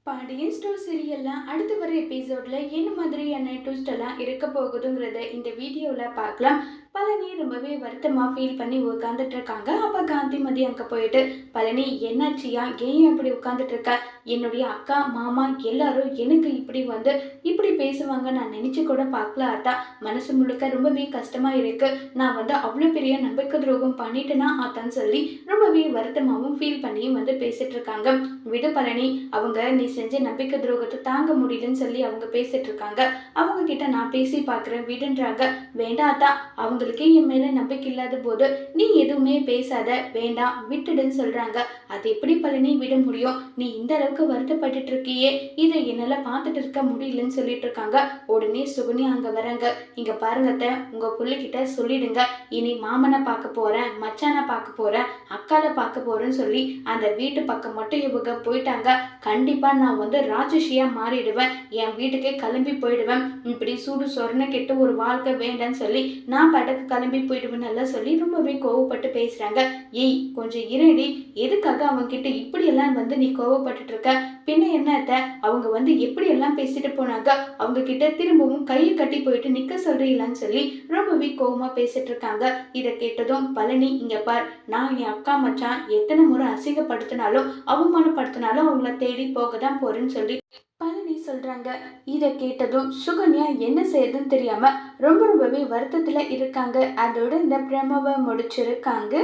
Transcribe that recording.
Pandian store சீரியல்ல அடுத்து வர எபிசோட்ல என்ன மாதிரியான ட்விஸ்ட் எல்லாம் இருக்க போகுதுங்கிறத இந்த வீடியோல பார்க்கலாம். பழனி ரொம்பவே வருத்தமா ஃபீல் பண்ணி உட்காந்துட்டு இருக்காங்க. அப்ப காந்திமதி அங்க போயிட்டு, பழனி என்னாச்சியா, ஏன் இப்படி உட்காந்துட்டு இருக்க? என்னுடைய அக்கா மாமா எல்லாரும் எனக்கு இப்படி பேசுவாங்க நான் நினைச்சு கூட பார்க்கல அத்தா. மனசு முழுக்க ரொம்பவே கஷ்டமா இருக்கு. நான் அவ்வளோ பெரிய நம்பிக்கை துரோகம் பண்ணிட்டேனா அத்தான்னு சொல்லி ரொம்பவே வருத்தமாகவும் ஃபீல் பண்ணியும் பேசிட்டு இருக்காங்க. விடு பழனி, அவங்க நீ செஞ்ச நம்பிக்கை துரோகத்தை தாங்க முடியலன்னு சொல்லி அவங்க பேசிட்டு இருக்காங்க. அவங்க கிட்ட நான் பேசி பார்க்குறேன் விடுன்றாங்க. வேண்டாத்தா, அவங்களுக்கே என் மேல நம்பிக்கை இல்லாத போது நீ எதுவுமே பேசாத, வேண்டாம் விட்டுடுன்னு சொல்றாங்க. அது எப்படி பழனி விட முடியும்? நீ இந்த அளவுக்கு வருத்தப்பட்டுட்டு இருக்கியே, இதை என்னால பார்த்துட்டு இருக்க முடியலன்னு சொல்லிட்டு இருக்காங்க. உடனே சுகன்யா அங்க வராங்க. இங்க பாருங்க உங்க புள்ளிக்கிட்ட சொல்லிடுங்க, இனி மாமனை பார்க்க போறேன், மச்சானை பார்க்க போறேன், அக்கால பார்க்க போறேன்னு சொல்லி அந்த வீட்டு பக்கம் மட்டும் இவங்க போயிட்டாங்க. கண்டிப்பா நான் ராஜஸ்ரீயா மாறிடுவேன், என் வீட்டுக்கே கிளம்பி போயிடுவேன். இப்படி சூடு சொரணை கெட்டு ஒரு வாழ்க்கை வேண்டான்னு சொல்லி நான் படக்கு கிளம்பி போயிடுவேன் எல்லாம் சொல்லி ரொம்பவே கோவப்பட்டு பேசுறாங்க. ஏய் கொஞ்சம் இருடி, எதுக்காக அவங்க கிட்ட இப்படி எல்லாம் நீ கோவப்பட்டுட்டு இருக்க? பின்ன என்னத்த அவங்க எப்படி எல்லாம் பேசிட்டு போனாங்க, அவங்க கிட்ட திரும்பவும் கையை கட்டி போயிட்டு நிக்க சொல்றீங்களான்னு சொல்லி ரொம்பவே கோவமா பேசிட்டு இருக்காங்க. இதை கேட்டதும் பழனி, இங்க பார், நான் என் அக்கா மச்சான் எத்தனை முறை அசிங்கப்படுத்தினாலும் அவமானப்படுத்தினாலும் அவங்கள தேடி போக தான் போறேன்னு சொல்லி பழனி சொல்றாங்க. இதை கேட்டதும் சுகன்யா என்ன செய்யுதுன்னு தெரியாம ரொம்பவே வருத்தத்துல இருக்காங்க. அதோட இந்த பிரமவை முடிச்சிருக்காங்க.